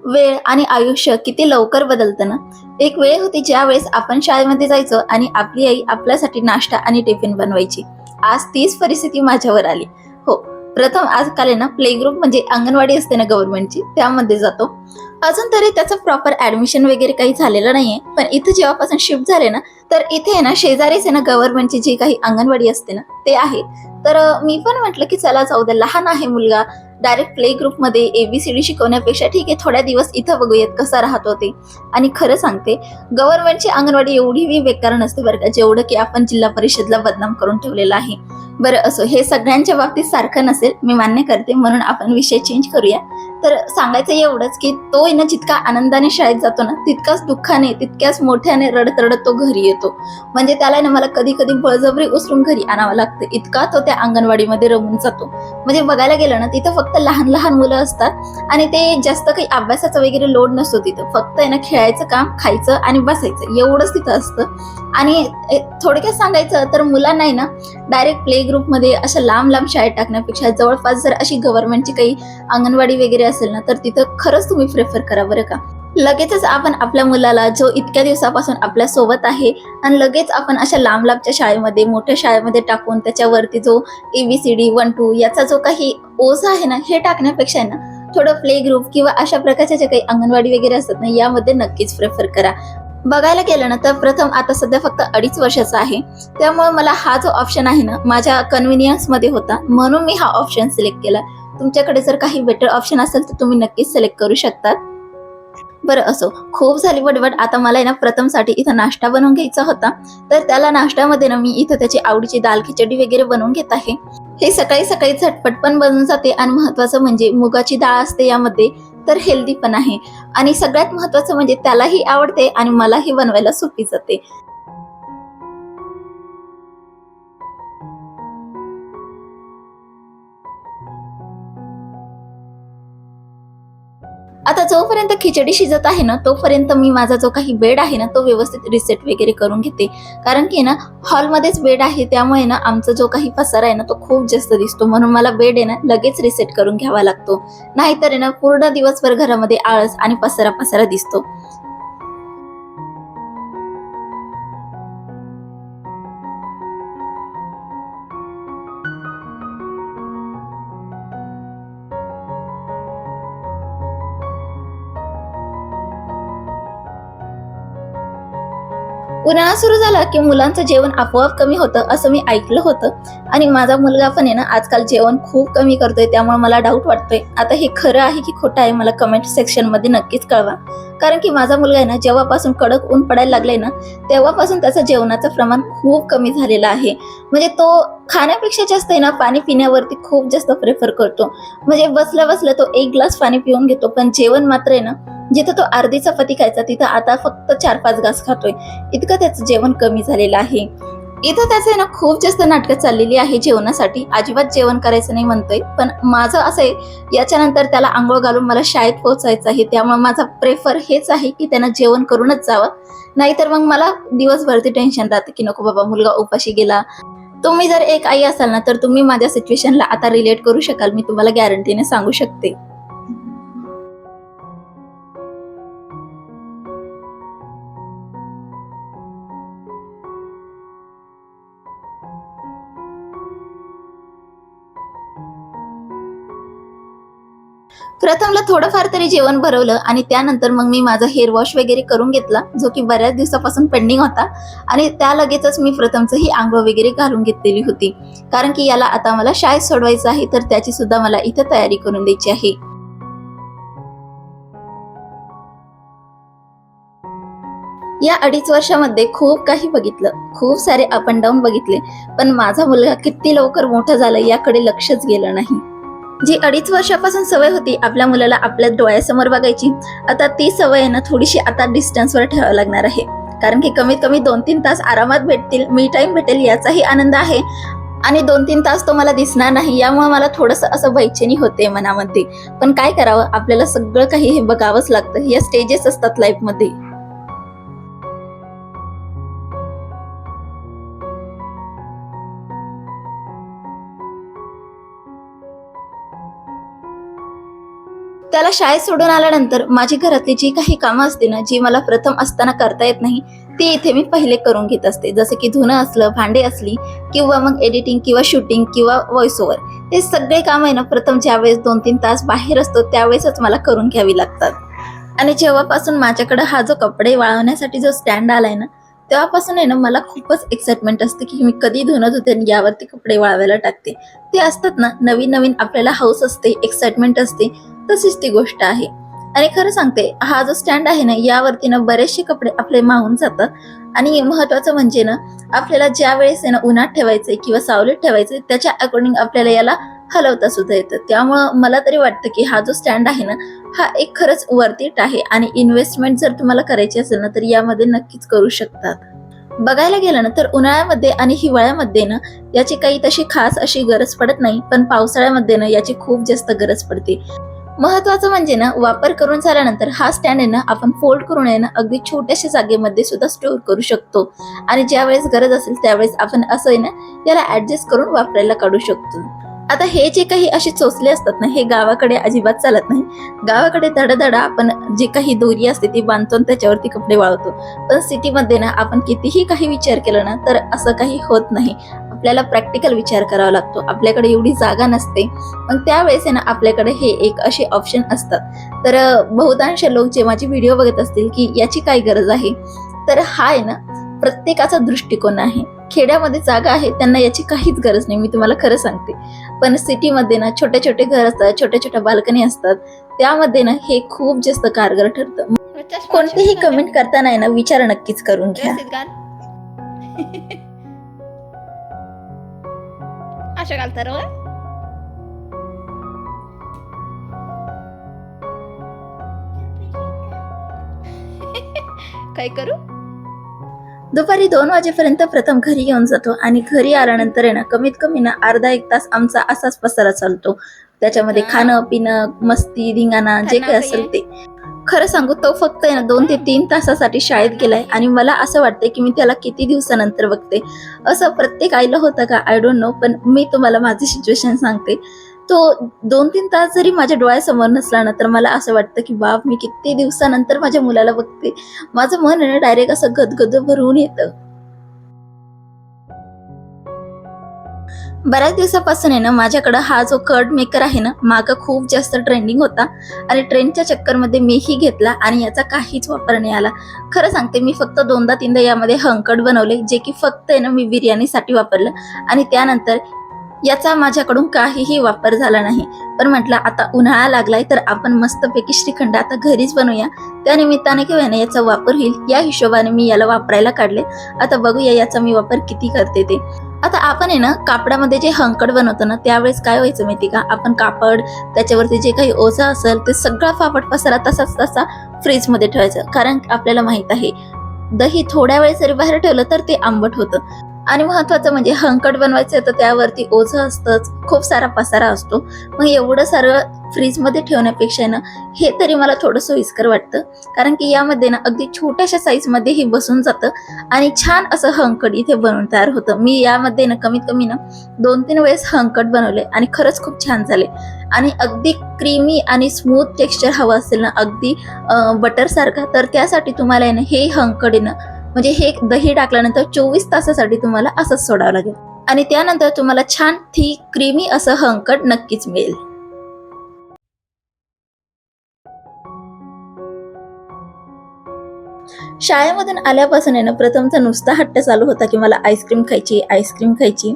वेळ आणि आयुष्य किती लवकर बदलतं ना. एक वेळ होती ज्यावेळेस आपण शाळेमध्ये जायचो आणि आपली आई आपल्यासाठी नाश्ता आणि टिफिन बनवायची. आज तीच परिस्थिती माझ्यावर आली. हो, प्रथम आजकाल आहे ना प्ले ग्रुप म्हणजे अंगणवाडी असते ना गव्हर्नमेंटची, त्यामध्ये जातो. अजून तरी त्याचं प्रॉपर ऍडमिशन वगैरे काही झालेलं नाहीये. पण इथे जेव्हापासून शिफ्ट झाले ना, तर इथे आहे ना शेजारीच आहे ना गव्हर्नमेंटची जी काही अंगणवाडी असते ना ते आहे. तर मी पण म्हटलं की चला जाऊ दे, लहान आहे मुलगा, डायरेक्ट प्ले ग्रुपमध्ये एबीसीडी शिकवण्यापेक्षा ठीक आहे थोड्या दिवस इथं बघूयात कसा राहतो ते. आणि खरं सांगते, गव्हर्नमेंटची अंगणवाडी एवढी बेकार नसते बरं का, जेवढं की आपण जिल्हा परिषदला बदनाम करून ठेवलेलं आहे. बरं असो, हे सगळ्यांच्या बाबतीत सारखं नसेल, मी मान्य करते, म्हणून आपण विषय चेंज करूया. तर सांगायचं एवढंच की तो आहे ना जितका आनंदाने शाळेत जातो ना, तितकाच दुःखाने, तितक्याच मोठ्याने रडत रडत तो घरी येतो. म्हणजे त्याला ना मला कधी कधी बळजबरी उचलून घरी आणावं लागतं, इतका तो त्या अंगणवाडीमध्ये रमून जातो. म्हणजे बघायला गेलं ना, तिथं फक्त लहान लहान मुलं असतात आणि ते जास्त काही अभ्यासाचा वगैरे लोड नसतो तिथं. फक्त आहे ना खेळायचं काम, खायचं आणि बसायचं एवढंच तिथं असतं. आणि थोडक्यात सांगायचं तर मुलांना आहे ना डायरेक्ट प्ले ग्रुपमध्ये अशा लांब लांब शाळेत टाकण्यापेक्षा जवळपास जर अशी गव्हर्नमेंटची काही अंगणवाडी वगैरे असेल ना, तर तिथं खरंच तुम्ही प्रेफर करा बरं का. लगेचच आपण आपल्या मुलाला जो इतक्या दिवसापासून आपल्या सोबत आहे आणि लगेच आपण अशा लांब लांबच्या शाळेमध्ये, मोठ्या शाळेमध्ये टाकून त्याच्यावरती जो एबीसीडी 1-2 याचा जो काही ओझा आहे ना, हे टाकण्यापेक्षा आहे ना थोडं प्ले ग्रुप किंवा अशा प्रकारच्या ज्या काही अंगणवाडी वगैरे असतात ना, यामध्ये नक्कीच प्रेफर करा. बघायला गेलं ना तर प्रथम आता सध्या फक्त 2.5 वर्षाचा आहे, त्यामुळे मला हा जो ऑप्शन आहे ना माझ्या कन्व्हिनियन्स मध्ये होता, म्हणून मी हा ऑप्शन सिलेक्ट केला. तुमच्याकडे जर काही बेटर ऑप्शन असेल तर तुम्ही नक्कीच सिलेक्ट करू शकता. बरं असो, खूप झाली बडबड. आता मला आहे ना प्रथमसाठी इथं नाश्ता बनवून घ्यायचा होता. तर त्याला नाश्त्यामध्ये ना मी इथं त्याची आवडीची दाल खिचडी वगैरे बनवून घेत आहे. हे सकाळी सकाळी झटपट पण बनून जाते आणि महत्वाचं म्हणजे मुगाची डाळ असते यामध्ये, तर हेल्दी पण आहे. आणि सगळ्यात महत्वाचं म्हणजे त्यालाही आवडते आणि मलाही बनवायला सोपी जाते. आता जोपर्यंत खिचडी शिजत आहे ना, तोपर्यंत मी माझा जो काही बेड आहे ना, तो व्यवस्थित रिसेट वगैरे करून घेते. कारण की ना, हॉलमध्येच बेड आहे, त्यामुळे ना आमचा जो काही पसारा आहे ना, तो खूप जास्त दिसतो. म्हणून मला बेड आहे ना, लगेच रिसेट करून घ्यावा लागतो. नाहीतर आहे ना, पूर्ण दिवसभर घरामध्ये आळस आणि पसारा पसारा दिसतो. उन्हाळा सुरू झाला की मुलांचं जेवण आपोआप कमी होतं असं मी ऐकलं होतं. आणि माझा मुलगा पण आहे ना आजकाल जेवण खूप कमी करतोय, त्यामुळे मला डाऊट वाटतोय आता हे खरं आहे की खोटं आहे. मला कमेंट सेक्शन मध्ये नक्कीच कळवा. कारण की माझा मुलगा आहे ना जेव्हापासून कडक ऊन पडायला लागले ना, तेव्हापासून त्याचं जेवणाचं प्रमाण खूप कमी झालेलं आहे. म्हणजे तो खाण्यापेक्षा जास्त आहे ना पाणी पिण्यावरती खूप जास्त प्रेफर करतो. म्हणजे बसल्या बसल्या तो 1 ग्लास पाणी पिऊन घेतो, पण जेवण मात्र आहे ना, जिथं तो अर्धी चपाती खायचा तिथं आता फक्त 4-5 घास खातोय. इतकं त्याचं जेवण कमी झालेलं आहे. इथं त्याचं आहे ना खूप जास्त नाटकं चाललेली आहे जेवणासाठी. अजिबात जेवण करायचं नाही म्हणतोय. पण माझं असं आहे, याच्यानंतर त्याला अंघोळ घालून मला शाळेत पोहोचायचं आहे. त्यामुळे माझा प्रेफर हेच आहे की त्यानं जेवण करूनच जावं. नाहीतर मग मला दिवसभर ते टेन्शन राहतं की नको बाबा मुलगा उपाशी गेला. तुम्ही जर एक आई असाल ना, तर तुम्ही माझ्या सिच्युएशनला आता रिलेट करू शकाल. मी तुम्हाला गॅरंटीने सांगू शकते. प्रथमला थोडंफार तरी जेवण भरवलं आणि त्यानंतर मग मी माझा हेअर वॉश वगैरे करून घेतला, जो की बऱ्याच दिवसापासून पेंडिंग होता. आणि त्या लगेचच मी प्रथमचंही अंघोळ वगैरे घालून घेतलेली होती. कारण की याला आता मला शाळेत सोडवायचं आहे, तर त्याची सुद्धा मला इथं तयारी करून द्यायची आहे. या 2.5 वर्षामध्ये खूप काही बघितलं, खूप सारे अप अँड डाऊन बघितले. पण माझा मुलगा किती लवकर मोठा झाला याकडे लक्षच गेलं नाही. जी 2.5 वर्षापासून सवय होती आपल्या मुलाला आपल्या डोळ्यासमोर बघायची, आता ती सवय आहे ना थोडीशी आता डिस्टन्सवर ठेवावी लागणार आहे. कारण की कमीत कमी 2-3 तास आरामात भेटतील, मी टाइम भेटेल याचाही आनंद आहे. आणि 2-3 तास तो मला दिसणार नाही, यामुळे मला थोडंसं असं बेचैनी होते मनामध्ये. पण काय करावं, आपल्याला सगळं काही हे बघावंच लागतं, या स्टेजेस असतात लाईफमध्ये. त्याला शाळेत सोडून आल्यानंतर माझी घरातली जी काही कामं असते ना, जी मला प्रथम असताना करता येत नाही, ती इथे मी पहिले करून घेत असते. जसं की धुणं असलं, भांडे असली किंवा मग एडिटिंग किंवा शूटिंग किंवा व्हॉइस ओव्हर, हे सगळे काम आहे ना प्रथम ज्यावेळेस 2-3 तास बाहेर असतो त्यावेळेसच मला करून घ्यावी लागतात. आणि जेव्हापासून माझ्याकडे हा जो कपडे वाळवण्यासाठी जो स्टँड आलाय ना, तेव्हापासून आहे ना मला खूपच एक्साइटमेंट असते की मी कधी धुणं धुते आणि यावरती कपडे वाळवायला टाकते. ते असतात ना, नवीन नवीन आपल्याला हौस असते, एक्साइटमेंट असते, तशीच ती गोष्ट आहे. आणि खरं सांगते, हा जो स्टँड आहे ना, यावरती ना बरेचसे कपडे आपले मावून जातात. आणि महत्वाचं म्हणजे ना, आपल्याला ज्या वेळेस आहे ना उन्हात ठेवायचंय किंवा सावलीत ठेवायचंय, त्याच्या अकॉर्डिंग आपल्याला याला हलवता सुद्धा येतं. त्यामुळं मला तरी वाटतं की हा जो स्टँड आहे ना, हा एक खरंच वर्थ इट आहे. आणि इन्व्हेस्टमेंट जर तुम्हाला करायची असेल ना, तर यामध्ये नक्कीच करू शकतात. बघायला गेलं ना, तर उन्हाळ्यामध्ये आणि हिवाळ्यामध्ये ना याची काही तशी खास अशी गरज पडत नाही, पण पावसाळ्यामध्ये ना याची खूप जास्त गरज पडते. महत्वाचं म्हणजे ना, वापर करून झाल्यानंतर हा स्टँड आहे ना आपण फोल्ड करून आहे ना अगदी छोट्याशा जागेमध्ये सुद्धा स्टोअर करू शकतो. आणि ज्या वेळेस गरज असेल त्यावेळेस आपण असं आहे ना याला ऍडजस्ट करून वापरायला काढू शकतो. आता हे जे काही असे चोचले असतात ना, हे गावाकडे अजिबात चालत नाही. गावाकडे धडाधडा आपण जी काही दोरी असते ती बांधतो आणि त्याच्यावरती कपडे वाळवतो. पण सिटीमध्ये ना आपण कितीही काही विचार केला ना, तर असं काही होत नाही. आपल्याला प्रॅक्टिकल विचार करावा लागतो. आपल्याकडे एवढी जागा नसते. मग त्यावेळेस आहे ना आपल्याकडे हे एक असे ऑप्शन असतात. तर बहुतांश लोक जे माझे व्हिडिओ बघत असतील की याची काय गरज आहे, तर हा आहे ना प्रत्येकाचा दृष्टिकोन आहे. खेड्यामध्ये जागा आहे त्यांना याची काहीच गरज नाही, मी तुम्हाला खरं सांगते. पण सिटीमध्ये ना छोटे छोटे घर असतात, छोट्या छोट्या बाल्कनी असतात, त्यामध्ये ना हे खूप जास्त कारगर ठरतं. कोणतीही कमेंट करताना आहे ना विचार नक्कीच करून घ्या. अशा घालता रो काय करू. दुपारी 2 वाजेपर्यंत प्रथम घरी येऊन जातो आणि घरी आल्यानंतर आहे ना कमीत कमी ना अर्धा एक तास आमचा असाच पसारा चालतो. त्याच्यामध्ये खाणं पिणं मस्ती धिंगाणा जे काही असेल ते. खरं सांगू, तो फक्त आहे ना 2 ते 3 तासासाठी शाळेत गेलाय आणि मला असं वाटतंय की मी त्याला किती दिवसानंतर बघते. असं प्रत्येक आईला होतं का आय डोंट नो, पण मी तुम्हाला माझी सिच्युएशन सांगते. तो 2-3 तास जरी माझ्या डोळ्यासमोर नसला ना, तर मला असं वाटतं की बाप, मी किती दिवसानंतर माझ्या मुलाला बघते. माझं मन आहे ना डायरेक्ट असं गदगद भरून येतं. बऱ्याच दिवसापासून आहे ना माझ्याकडे हा जो कर्ड मेकर आहे ना, मागं खूप जास्त ट्रेंडिंग होता आणि ट्रेंडच्या चक्करमध्ये मीही घेतला आणि याचा काहीच वापर नाही आला. खरं सांगते, मी फक्त 2दा-3दा यामध्ये हंकट बनवले, जे की फक्त आहे ना मी बिर्याणीसाठी वापरलं. आणि त्यानंतर याचा माझ्याकडून काहीही वापर झाला नाही. पण म्हटलं आता उन्हाळा लागलाय तर आपण मस्तपैकी श्रीखंड आता घरीच बनवूया, त्या निमित्ताने किंवा ना याचा वापर होईल या हिशोबाने मी याला वापरायला काढले. आता बघूया याचा मी वापर किती करते ते. आता आपण आहे ना कापडामध्ये जे हंकट बनवतो ना, त्यावेळेस काय व्हायचं माहिती का, आपण कापड त्याच्यावरती जे काही ओझं असेल ते सगळा फापट पसारा तसाच तसा फ्रीजमध्ये ठेवायचं. कारण आपल्याला माहित आहे दही थोड्या वेळ जरी बाहेर ठेवलं तर ते आंबट होतं. आणि महत्वाचं म्हणजे हंकट बनवायचं तर त्यावरती ओझं असतंच, खूप सारा पसारा असतो. मग एवढं सारं फ्रीजमध्ये ठेवण्यापेक्षा ना हे तरी मला थोडं सोयीस्कर वाटतं. कारण की यामध्ये ना अगदी छोट्याशा साईजमध्ये हे बसून जातं आणि छान असं हंकट इथे बनवून तयार होतं. मी यामध्ये ना कमीत कमी ना 2-3 वेळेस हंकट बनवले आणि खरंच खूप छान झाले. आणि अगदी क्रीमी आणि स्मूथ टेक्स्चर हवं असेल ना, अगदी बटर सारखा, तर त्यासाठी तुम्हाला आहे ना हे हंकट आहे ना, म्हणजे हे दही टाकल्यानंतर 24 तासासाठी तुम्हाला असंच सोडावं लागेल आणि त्यानंतर तुम्हाला छान थिक क्रीमी असं हंकट नक्कीच मिळेल. शाळेमधून आल्यापासून आहे ना प्रथमचा नुसता हट्ट चालू होता की मला आईस्क्रीम खायची, आईस्क्रीम खायची.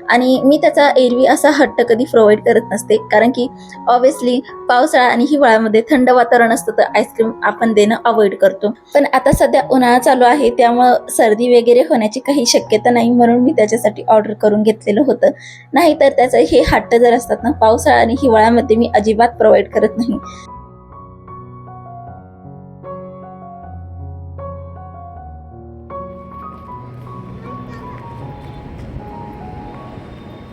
आणि मी त्याचा एरवी असा हट्ट कधी प्रोव्हाइड करत नसते, कारण की ऑब्व्हियसली पावसाळा आणि हिवाळ्यामध्ये थंड वातावरण असतं तर आईस्क्रीम आपण देणं अवॉइड करतो. पण आता सध्या उन्हाळा चालू आहे त्यामुळं सर्दी वगैरे होण्याची काही शक्यता नाही, म्हणून मी त्याच्यासाठी ऑर्डर करून घेतलेलं होतं. नाहीतर त्याचं हे हट्ट जर असतात ना पावसाळा आणि हिवाळ्यामध्ये मी अजिबात प्रोव्हाइड करत नाही.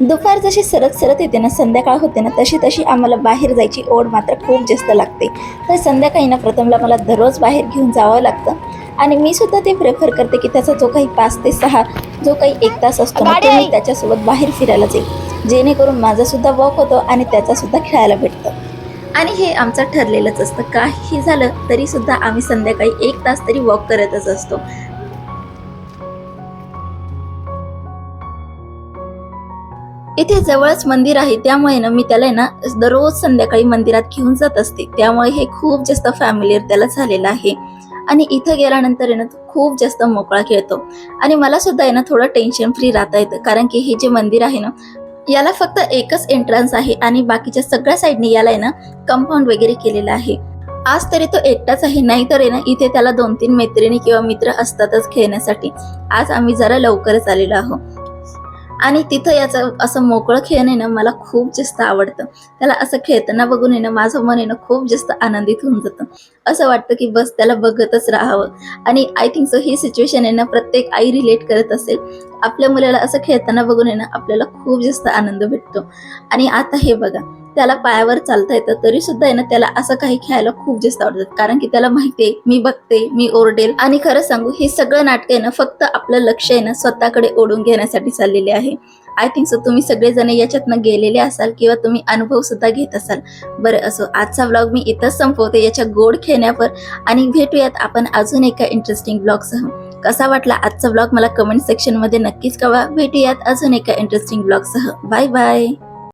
दुपार जशी सरत सरत येते ना, संध्याकाळ होते ना, तशी तशी आम्हाला बाहेर जायची ओढ मात्र खूप जास्त लागते. तर संध्याकाळी ना प्रथमला मला दररोज बाहेर घेऊन जावं लागतं आणि मी सुद्धा ते प्रेफर करते की त्याचा जो काही 5 ते 6 जो काही 1 तास असतो ना, तो मी त्याच्यासोबत बाहेर फिरायला जाईल, जेणेकरून माझा सुद्धा वॉक होतो आणि त्याचा सुद्धा खेळायला भेटतं. आणि हे आमचं ठरलेलंच असतं. काही झालं तरी सुद्धा आम्ही संध्याकाळी 1 तास तरी वॉक करतच असतो. इथे जवळच मंदिर आहे, त्यामुळे ना मी त्याला आहे ना दररोज संध्याकाळी मंदिरात घेऊन जात असते. त्यामुळे हे खूप जास्त फॅमिलियर त्याला झालेलं आहे. आणि इथं गेल्यानंतर आहे ना तो खूप जास्त मोकळा खेळतो. आणि मला सुद्धा आहे ना थोडं टेन्शन फ्री राहता येतं, कारण की हे जे मंदिर आहे ना याला फक्त एकच एंट्रन्स आहे आणि बाकीच्या सगळ्या साईडनी याला आहे ना कंपाऊंड वगैरे केलेलं आहे. आज तरी तो एकटाच आहे, नाहीतर आहे ना इथे त्याला 2-3 मैत्रिणी किंवा मित्र असतातच खेळण्यासाठी. आज आम्ही जरा लवकरच आलेलो आहोत. आणि तिथं याचं असं मोकळं खेळणं आहे ना मला खूप जास्त आवडतं. त्याला असं खेळताना बघून आहे ना माझं मन आहे ना खूप जास्त आनंदित होऊन जातं. असं वाटतं की बस त्याला बघतच राहावं. आणि I think so he situation आहे ना प्रत्येक आई रिलेट करत असेल. आपल्या मुलाला असं खेळताना बघून आहे ना आपल्याला खूप जास्त आनंद भेटतो. आणि आता हे बघा, त्याला पायावर चालता येतं तरी सुद्धा आहे ना त्याला असं काही खेळायला खूप जास्त आवडतं, कारण की त्याला माहिती आहे मी बघते, मी ओरडेल. आणि खरं सांगू हे सगळं नाटक आहे ना फक्त आपलं लक्ष आहे ना स्वतःकडे ओढून घेण्यासाठी चाललेले आहे. आय थिंक सो तुम्ही सगळेजण याच्यातनं गेलेले असाल किंवा तुम्ही अनुभव सुद्धा घेत असाल. बरं असो, आजचा व्लॉग मी इथंच संपवते याच्या गोड खेळण्यावर. आणि भेटूयात आपण अजून एका इंटरेस्टिंग ब्लॉगसह. कसा वाटला आजचा व्लॉग मला कमेंट सेक्शनमध्ये नक्कीच कळवा. भेटूयात अजून एका इंटरेस्टिंग ब्लॉगसह. Bye bye.